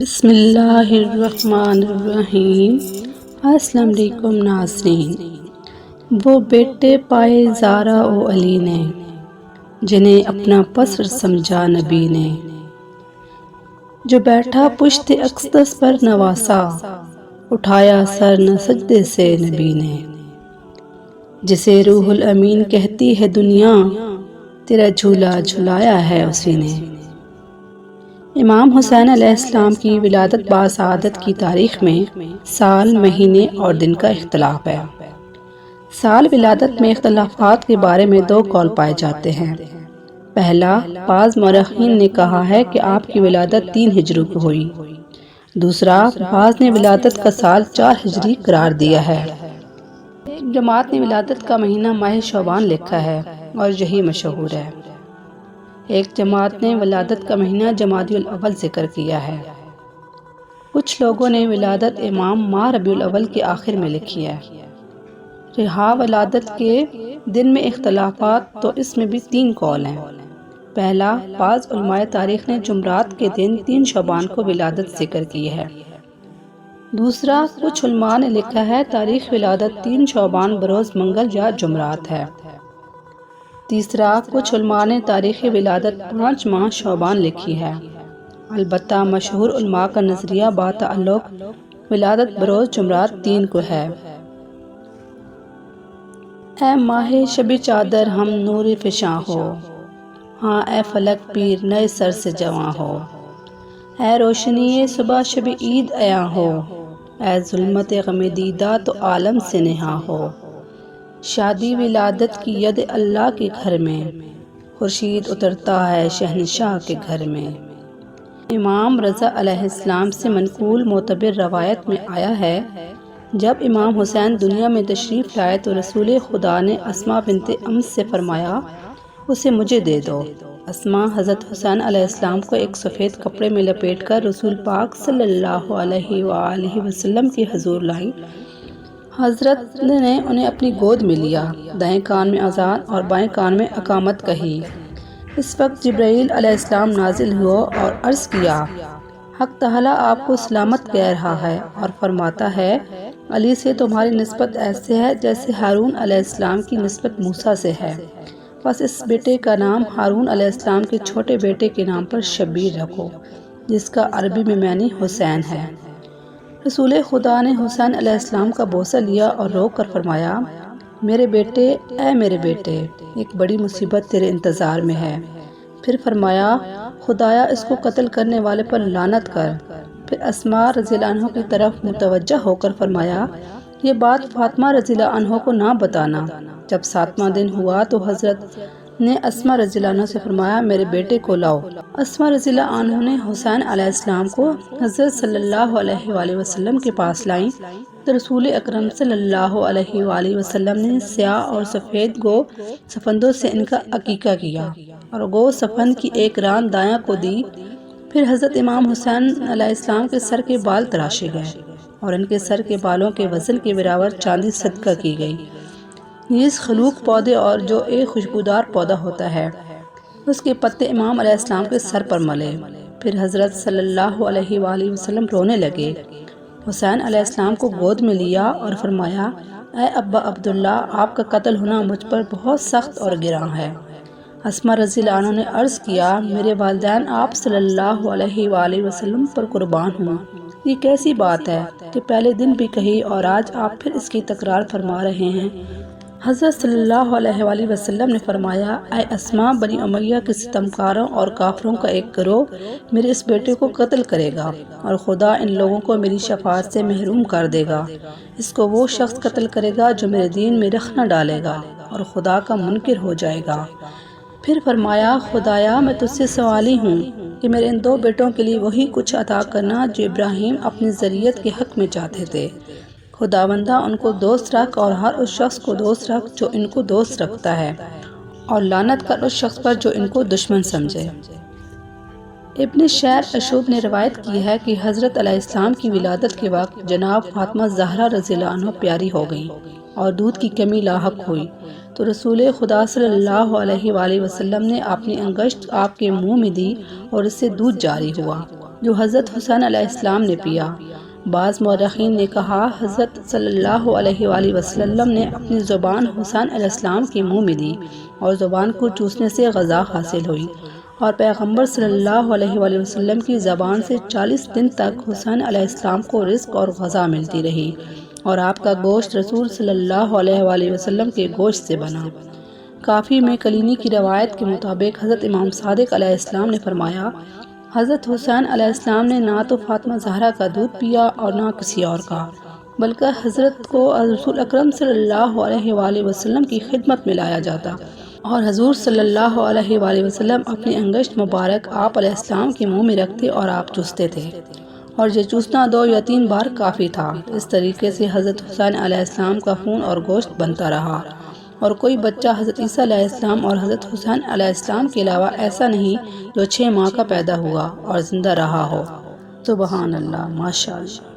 بسم اللہ الرحمن الرحیم۔ السلام علیکم ناظرین۔ وہ بیٹے پائے زارا و علی نے، جنہیں اپنا پسر سمجھا نبی نے، جو بیٹھا پشت اقدس پر نواسا، اٹھایا سر نہ سجدے سے نبی نے، جسے روح الامین کہتی ہے دنیا، تیرا جھولا جھلایا ہے اسی نے۔ امام حسین علیہ السلام کی ولادت باسعادت کی تاریخ میں سال، مہینے اور دن کا اختلاف ہے۔ سال ولادت میں اختلافات کے بارے میں دو قول پائے جاتے ہیں۔ پہلا، بعض مورخین نے کہا ہے کہ آپ کی ولادت 3 ہجری کو ہوئی۔ دوسرا، بعض نے ولادت کا سال 4 ہجری قرار دیا ہے۔ ایک جماعت نے ولادت کا مہینہ ماہ شعبان لکھا ہے اور یہی مشہور ہے۔ ایک جماعت نے ولادت کا مہینہ جمادی الاول ذکر کیا ہے۔ کچھ لوگوں نے ولادت امام ماہ ربیع الاول کے آخر میں لکھی ہے۔ رہا ولادت کے دن میں اختلافات، تو اس میں بھی 3 قول ہیں۔ پہلا، بعض علماء تاریخ نے جمعرات کے دن 3 شعبان کو ولادت ذکر کی ہے۔ دوسرا، کچھ علماء نے لکھا ہے تاریخ ولادت 3 شعبان بروز منگل یا جمعرات ہے۔ تیسرا، کچھ علماء نے تاریخ ولادت 5 ماہ شعبان لکھی ہے۔ البتہ مشہور علماء کا نظریہ باتعلق ولادت بروز جمعرات 3 کو ہے۔ اے ماہ شب چادر ہم نور فشاں ہو، ہاں اے فلک پیر نئے سر سے جواں ہو، اے روشنی صبح شب عید عیاں ہو، اے ظلمت غم دیدہ تو عالم سے نہاں ہو، شادی ولادت کی ید اللہ کے گھر میں، خورشید اترتا ہے شہنشاہ کے گھر میں۔ امام رضا علیہ السلام سے منقول معتبر روایت میں آیا ہے، جب امام حسین دنیا میں تشریف لائے تو رسول خدا نے اسماء بنت امس سے فرمایا، اسے مجھے دے دو۔ اسماء حضرت حسین علیہ السلام کو ایک سفید کپڑے میں لپیٹ کر رسول پاک صلی اللہ علیہ وآلہ وسلم کے حضور لائیں۔ حضرت نے انہیں اپنی گود میں لیا، دائیں کان میں اذان اور بائیں کان میں اقامت کہی۔ اس وقت جبرائیل علیہ السلام نازل ہوا اور عرض کیا، حق تعالیٰ آپ کو سلامت کہہ رہا ہے اور فرماتا ہے، علی سے تمہاری نسبت ایسے ہے جیسے ہارون علیہ السلام کی نسبت موسیٰ سے ہے، بس اس بیٹے کا نام ہارون علیہ السلام کے چھوٹے بیٹے کے نام پر شبیر رکھو، جس کا عربی میں معنی حسین ہے۔ رسول خدا نے حسین علیہ السلام کا بوسہ لیا اور رو کر فرمایا، میرے بیٹے، اے میرے بیٹے، ایک بڑی مصیبت تیرے انتظار میں ہے۔ پھر فرمایا، خدایا اس کو قتل کرنے والے پر لعنت کر۔ پھر اسماء رضی اللہ عنہ کی طرف متوجہ ہو کر فرمایا، یہ بات فاطمہ رضی اللہ عنہ کو نہ بتانا۔ جب 7واں دن ہوا تو حضرت نے اسماء رضی اللہ عنہ سے فرمایا، میرے بیٹے کو لاؤ۔ اسماء رضی اللہ عنہ نے حسین علیہ السلام کو حضرت صلی اللہ علیہ وآلہ وسلم کے پاس لائیں تو رسول اکرم صلی اللہ علیہ وآلہ وسلم نے سیاہ اور سفید گو سفندوں سے ان کا عقیقہ کیا اور گو سفند کی ایک ران دایاں کو دی۔ پھر حضرت امام حسین علیہ السلام کے سر کے بال تراشے گئے اور ان کے سر کے بالوں کے وزن کے برابر چاندی صدقہ کی گئی۔ نیز خلوق پودے اور جو ایک خوشبودار پودا ہوتا ہے، اس کے پتے امام علیہ السلام کے سر پر ملے۔ پھر حضرت صلی اللہ علیہ وآلہ وسلم رونے لگے، حسین علیہ السلام کو گود میں لیا اور فرمایا، اے ابا عبداللہ، آپ کا قتل ہونا مجھ پر بہت سخت اور گراں ہے۔ اسماء رضی اللہ عنہ نے عرض کیا، میرے والدین آپ صلی اللہ علیہ وآلہ وسلم پر قربان ہوں، یہ کیسی بات ہے کہ پہلے دن بھی کہی اور آج آپ پھر اس کی تکرار فرما رہے ہیں۔ حضرت صلی اللہ علیہ وآلہ وسلم نے فرمایا، اے اسماء، بنی امیہ کے ستمکاروں اور کافروں کا ایک گروہ میرے اس بیٹے کو قتل کرے گا اور خدا ان لوگوں کو میری شفاعت سے محروم کر دے گا۔ اس کو وہ شخص قتل کرے گا جو میرے دین میں رخ نہ ڈالے گا اور خدا کا منکر ہو جائے گا۔ پھر فرمایا، خدایا میں تجھ سے سوالی ہوں کہ میرے ان 2 بیٹوں کے لیے وہی کچھ عطا کرنا جو ابراہیم اپنی ذریت کے حق میں چاہتے تھے۔ خداوندہ ان کو دوست رکھ اور ہر اس شخص کو دوست رکھ جو ان کو دوست رکھتا ہے، اور لعنت کر اس شخص پر جو ان کو دشمن سمجھے۔ ابن شیر اشوب نے روایت کی ہے کہ حضرت علیہ السلام کی ولادت کے وقت جناب فاطمہ زہرا رضی اللہ عنہ پیاری ہو گئیں اور دودھ کی کمی لاحق ہوئی تو رسول خدا صلی اللہ علیہ وآلہ وسلم نے اپنی انگشت آپ کے منہ میں دی اور اس سے دودھ جاری ہوا۔ جو حضرت حسین علیہ السلام نے پیا۔ بعض مورخین نے کہا حضرت صلی اللہ علیہ وآلہ وسلم نے اپنی زبان حسین علیہ السلام کے منہ میں دی اور زبان کو چوسنے سے غذا حاصل ہوئی، اور پیغمبر صلی اللہ علیہ وآلہ وسلم کی زبان سے 40 دن تک حسین علیہ السلام کو رزق اور غذا ملتی رہی، اور آپ کا گوشت رسول صلی اللہ علیہ وآلہ وسلم کے گوشت سے بنا۔ کافی میں کلینی کی روایت کے مطابق حضرت امام صادق علیہ السلام نے فرمایا، حضرت حسین علیہ السلام نے نہ تو فاطمہ زہرا کا دودھ پیا اور نہ کسی اور کا، بلکہ حضرت کو رسول اکرم صلی اللہ علیہ وآلہ وسلم کی خدمت میں لایا جاتا، اور حضور صلی اللہ علیہ وآلہ وسلم اپنی انگشت مبارک آپ علیہ السلام کے منہ میں رکھتے اور آپ چوستے تھے، اور یہ چوسنا 2 یا 3 بار کافی تھا۔ اس طریقے سے حضرت حسین علیہ السلام کا خون اور گوشت بنتا رہا، اور کوئی بچہ حضرت عیسیٰ علیہ السلام اور حضرت حسین علیہ السلام کے علاوہ ایسا نہیں جو 6 ماہ کا پیدا ہوا اور زندہ رہا ہو۔ سبحان اللہ، ماشاء اللہ۔